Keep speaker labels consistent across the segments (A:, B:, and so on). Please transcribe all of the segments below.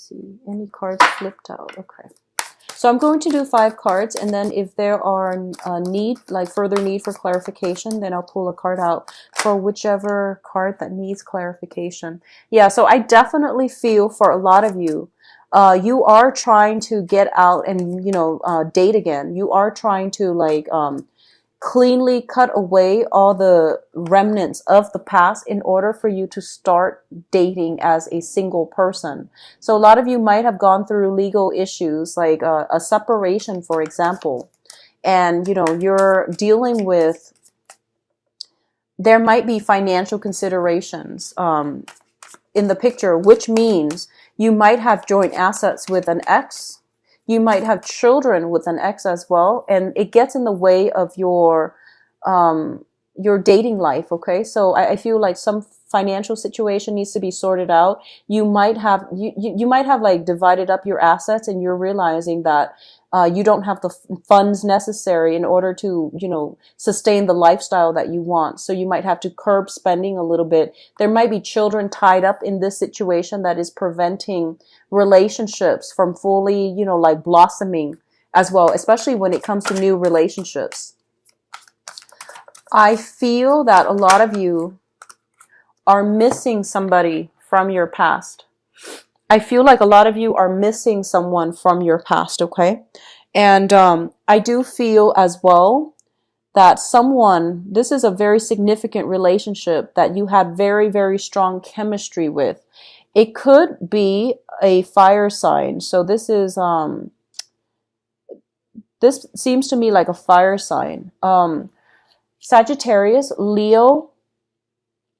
A: see. Any cards flipped out? Okay. So I'm going to do 5 cards, and then if there are further need for clarification, then I'll pull a card out for whichever card that needs clarification. Yeah, so I definitely feel for a lot of you, you are trying to get out and, date again. You are trying to cleanly cut away all the remnants of the past in order for you to start dating as a single person. So a lot of you might have gone through legal issues like a separation, for example, and you're dealing with, there might be financial considerations in the picture, which means you might have joint assets with an ex. You might have children with an ex as well, and it gets in the way of your dating life, okay? So I feel like some financial situation needs to be sorted out. You might have you might have like divided up your assets, and you're realizing that you don't have the funds necessary in order to, sustain the lifestyle that you want. So you might have to curb spending a little bit. There might be children tied up in this situation that is preventing relationships from fully, blossoming as well, especially when it comes to new relationships. I feel that a lot of you are missing somebody from your past. I feel like a lot of you are missing someone from your past, okay? And I do feel as well that this is a very significant relationship that you had very, very strong chemistry with. It could be a fire sign. So this seems to me like a fire sign. Sagittarius, Leo,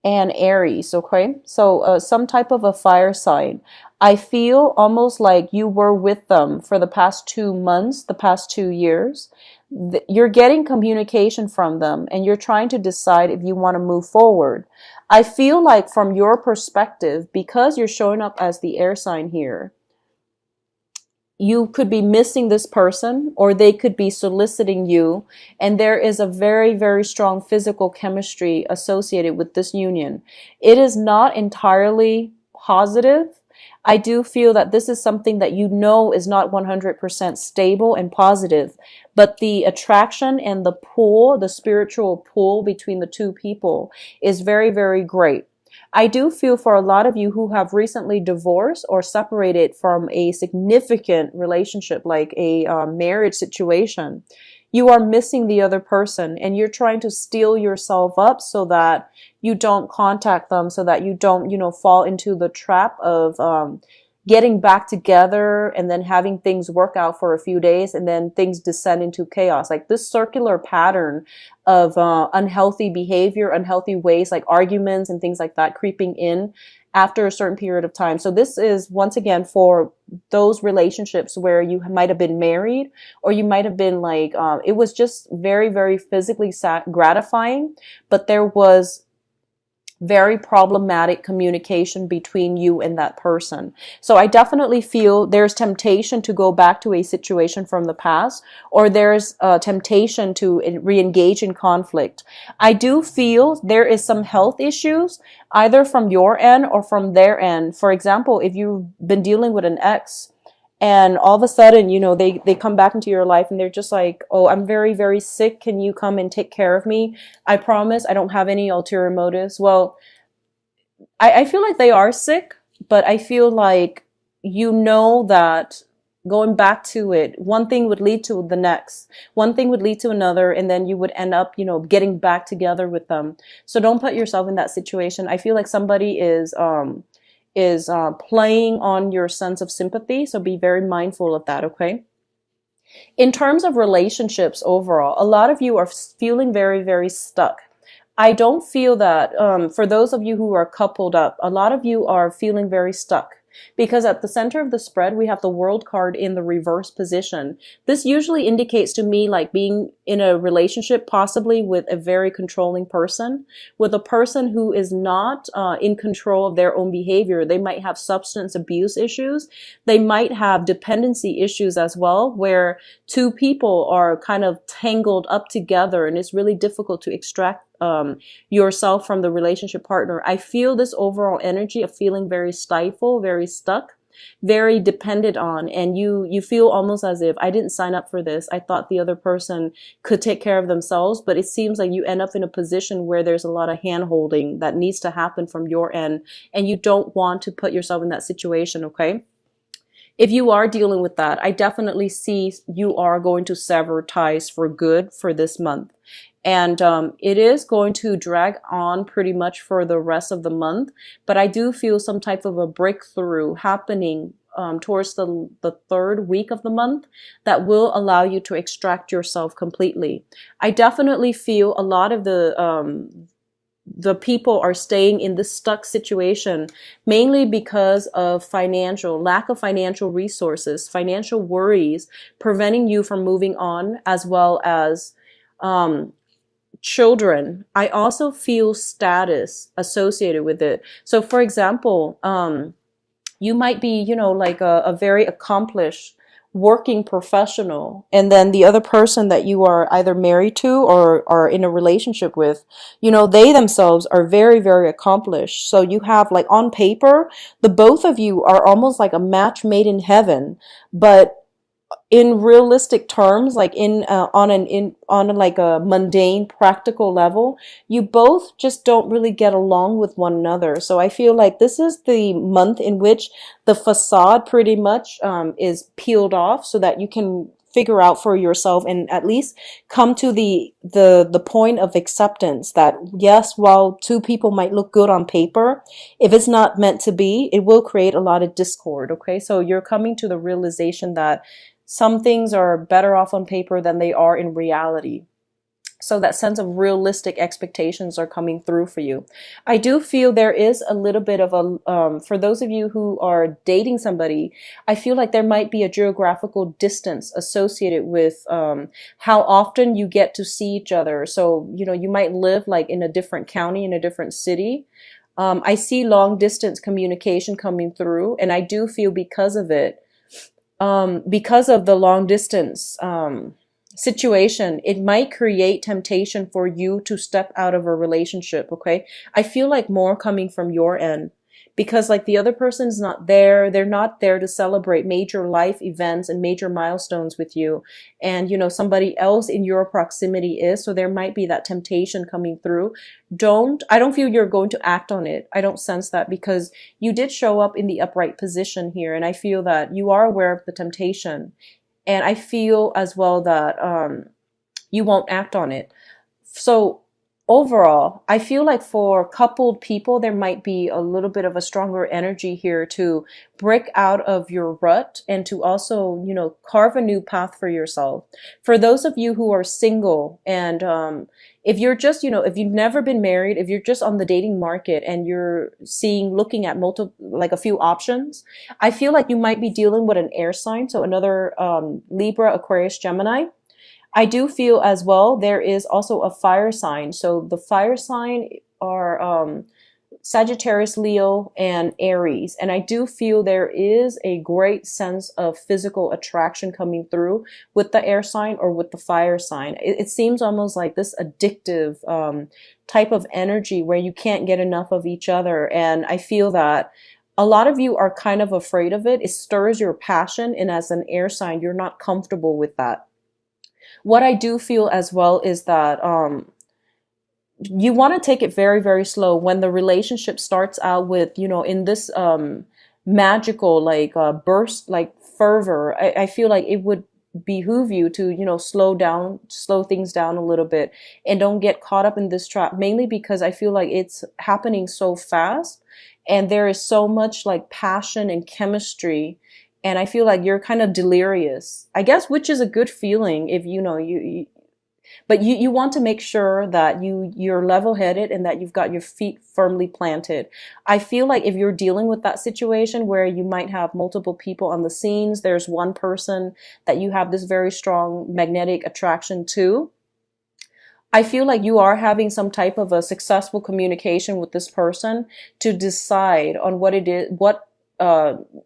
A: and Aries, okay? So some type of a fire sign. I feel almost like you were with them for the past 2 months, the past 2 years. You're getting communication from them, and you're trying to decide if you want to move forward. I feel like from your perspective, because you're showing up as the air sign here, you could be missing this person, or they could be soliciting you, and there is a very, very strong physical chemistry associated with this union. It is not entirely positive. I do feel that this is something that is not 100% stable and positive, but the attraction and the pull, the spiritual pull between the two people is very, very great. I do feel for a lot of you who have recently divorced or separated from a significant relationship, like a marriage situation, you are missing the other person, and you're trying to steel yourself up so that you don't contact them, so that you don't, fall into the trap of getting back together and then having things work out for a few days and then things descend into chaos. Like this circular pattern of unhealthy behavior, unhealthy ways, like arguments and things like that creeping in after a certain period of time. So this is, once again, for those relationships where you might have been married, or you might have been like, it was just very, very physically gratifying, but there was very problematic communication between you and that person. So I definitely feel there's temptation to go back to a situation from the past, or there's a temptation to re-engage in conflict. I do feel there is some health issues, either from your end or from their end. For example, if you've been dealing with an ex, and all of a sudden, they come back into your life and they're just like, oh, I'm very, very sick. Can you come and take care of me? I promise I don't have any ulterior motives. Well, I feel like they are sick, but I feel like that going back to it, one thing would lead to the next. One thing would lead to another, and then you would end up, getting back together with them. So don't put yourself in that situation. I feel like somebody is playing on your sense of sympathy. So be very mindful of that, okay? In terms of relationships overall, a lot of you are feeling very, very stuck. I don't feel that, for those of you who are coupled up, a lot of you are feeling very stuck. Because at the center of the spread, we have the World card in the reverse position. This usually indicates to me like being in a relationship, possibly with a very controlling person, with a person who is not in control of their own behavior. They might have substance abuse issues. They might have dependency issues as well, where two people are kind of tangled up together, and it's really difficult to extract yourself from the relationship partner. I feel this overall energy of feeling very stifled, very stuck. very dependent on, and you feel almost as if I didn't sign up for this. I thought the other person could take care of themselves, but it seems like you end up in a position where there's a lot of hand holding that needs to happen from your end, and you don't want to put yourself in that situation, okay? If you are dealing with that, I definitely see you are going to sever ties for good for this month. And it is going to drag on pretty much for the rest of the month. But I do feel some type of a breakthrough happening towards the third week of the month that will allow you to extract yourself completely. I definitely feel a lot of the people are staying in this stuck situation mainly because of lack of financial resources, financial worries, preventing you from moving on, as well as um, children. I also feel status associated with it. So for example, you might be, like a very accomplished working professional, and then the other person that you are either married to or are in a relationship with, they themselves are very, very accomplished. So you have, like, on paper, the both of you are almost like a match made in heaven, but in realistic terms, like on like a mundane practical level, you both just don't really get along with one another. So I feel like this is the month in which the facade pretty much is peeled off, so that you can figure out for yourself and at least come to the point of acceptance that, yes, while two people might look good on paper, if it's not meant to be, it will create a lot of discord. Okay, so you're coming to the realization that some things are better off on paper than they are in reality. So that sense of realistic expectations are coming through for you. I do feel there is a little bit of for those of you who are dating somebody, I feel like there might be a geographical distance associated with how often you get to see each other. So, you might live like in a different county, in a different city. I see long distance communication coming through, and I do feel because of the long distance situation, it might create temptation for you to step out of a relationship. Okay, I feel like more coming from your end, because like the other person's not there. They're not there to celebrate major life events and major milestones with you, and somebody else in your proximity is. So there might be that temptation coming through. I don't feel you're going to act on it. I don't sense that, because you did show up in the upright position here, and I feel that you are aware of the temptation, and I feel as well that you won't act on it. So overall, I feel like for coupled people, there might be a little bit of a stronger energy here to break out of your rut and to also, carve a new path for yourself. For those of you who are single, and if you're just, if you've never been married, if you're just on the dating market and you're looking at like a few options, I feel like you might be dealing with an air sign. So another Libra, Aquarius, Gemini. I do feel as well there is also a fire sign. So the fire sign are Sagittarius, Leo, and Aries. And I do feel there is a great sense of physical attraction coming through with the air sign or with the fire sign. It seems almost like this addictive type of energy where you can't get enough of each other. And I feel that a lot of you are kind of afraid of it. It stirs your passion. And as an air sign, you're not comfortable with that. What I do feel as well is that you want to take it very, very slow when the relationship starts out with, in this magical, like burst, like fervor. I feel like it would behoove you to, slow things down a little bit and don't get caught up in this trap, mainly because I feel like it's happening so fast and there is so much like passion and chemistry. And I feel like you're kind of delirious, I guess, which is a good feeling if but you want to make sure that you're level-headed and that you've got your feet firmly planted. I feel like if you're dealing with that situation where you might have multiple people on the scenes, there's one person that you have this very strong magnetic attraction to. I feel like you are having some type of a successful communication with this person to decide on what it is,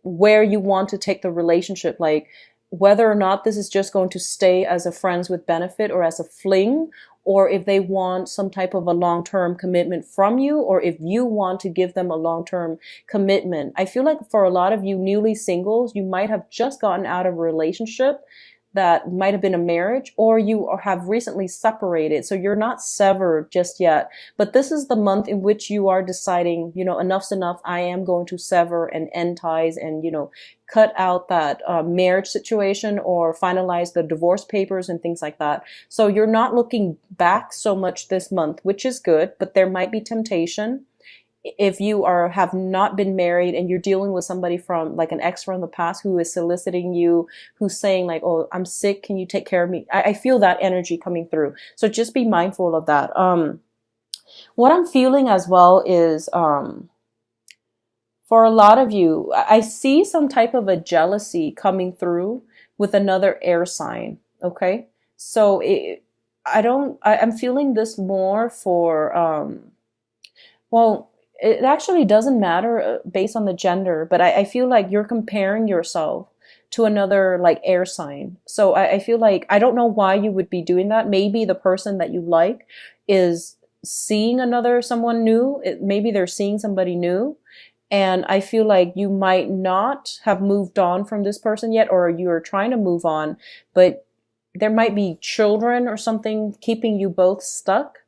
A: where you want to take the relationship, like whether or not this is just going to stay as a friends with benefit or as a fling, or if they want some type of a long-term commitment from you, or if you want to give them a long-term commitment. I feel like for a lot of you newly singles, you might have just gotten out of a relationship that might have been a marriage, or you have recently separated. So you're not severed just yet, but this is the month in which you are deciding, enough's enough. I am going to sever and end ties and, cut out that marriage situation or finalize the divorce papers and things like that. So you're not looking back so much this month, which is good, but there might be temptation if you have not been married and you're dealing with somebody from like an ex from the past who is soliciting you, who's saying like, oh, I'm sick, can you take care of me? I feel that energy coming through. So just be mindful of that. What I'm feeling as well is, for a lot of you, I see some type of a jealousy coming through with another air sign. Okay. So I'm feeling this more for, well, it actually doesn't matter based on the gender, but I feel like you're comparing yourself to another like air sign. So I feel like, I don't know why you would be doing that. Maybe the person that you like is seeing someone new. Maybe they're seeing somebody new. And I feel like you might not have moved on from this person yet, or you're trying to move on, but there might be children or something keeping you both stuck.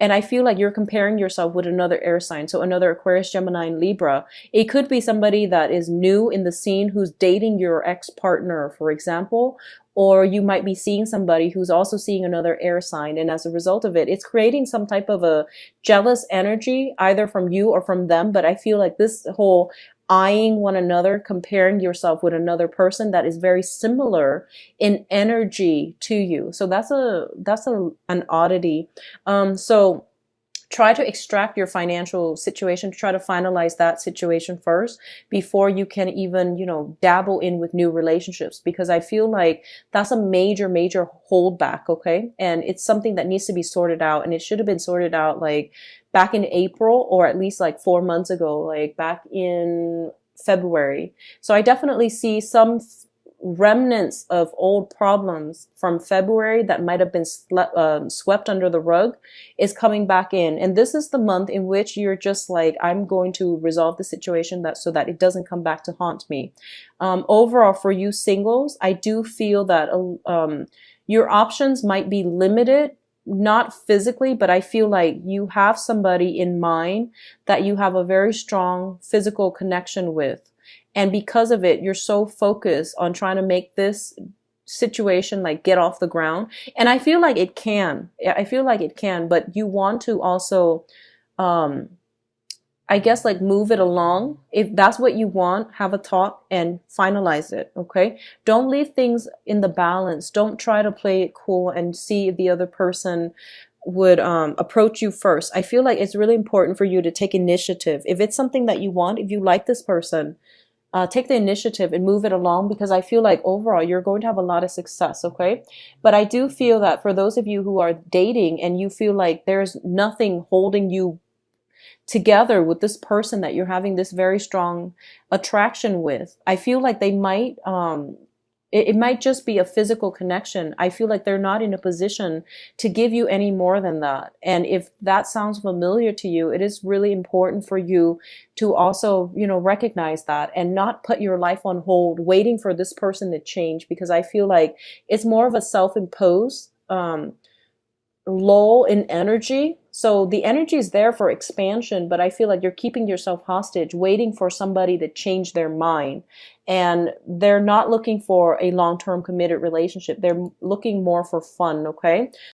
A: And I feel like you're comparing yourself with another air sign. So another Aquarius, Gemini, and Libra. It could be somebody that is new in the scene who's dating your ex-partner, for example. Or you might be seeing somebody who's also seeing another air sign. And as a result of it, it's creating some type of a jealous energy, either from you or from them. But I feel like this whole eyeing one another, comparing yourself with another person that is very similar in energy to you. So that's an oddity. So try to extract your financial situation, try to finalize that situation first before you can even, dabble in with new relationships, because I feel like that's a major, major holdback. Okay. And it's something that needs to be sorted out, and it should have been sorted out like back in April, or at least like 4 months ago, like back in February. So I definitely see some remnants of old problems from February that might have been swept under the rug is coming back in. And this is the month in which you're just like, I'm going to resolve the situation so that it doesn't come back to haunt me. Overall, for you singles, I do feel that your options might be limited, not physically, but I feel like you have somebody in mind that you have a very strong physical connection with. And because of it, you're so focused on trying to make this situation like get off the ground. And I feel like it can. But you want to also, I guess, like move it along. If that's what you want, have a talk and finalize it. Okay. Don't leave things in the balance. Don't try to play it cool and see if the other person would approach you first. I feel like it's really important for you to take initiative. If it's something that you want, if you like this person, take the initiative and move it along, because I feel like overall you're going to have a lot of success. Okay. But I do feel that for those of you who are dating and you feel like there's nothing holding you together with this person that you're having this very strong attraction with, I feel like they might, it might just be a physical connection. I feel like they're not in a position to give you any more than that. And if that sounds familiar to you, it is really important for you to also, recognize that and not put your life on hold waiting for this person to change, because I feel like it's more of a self-imposed lull in energy. So the energy is there for expansion, but I feel like you're keeping yourself hostage, waiting for somebody to change their mind. And they're not looking for a long-term committed relationship. They're looking more for fun. Okay.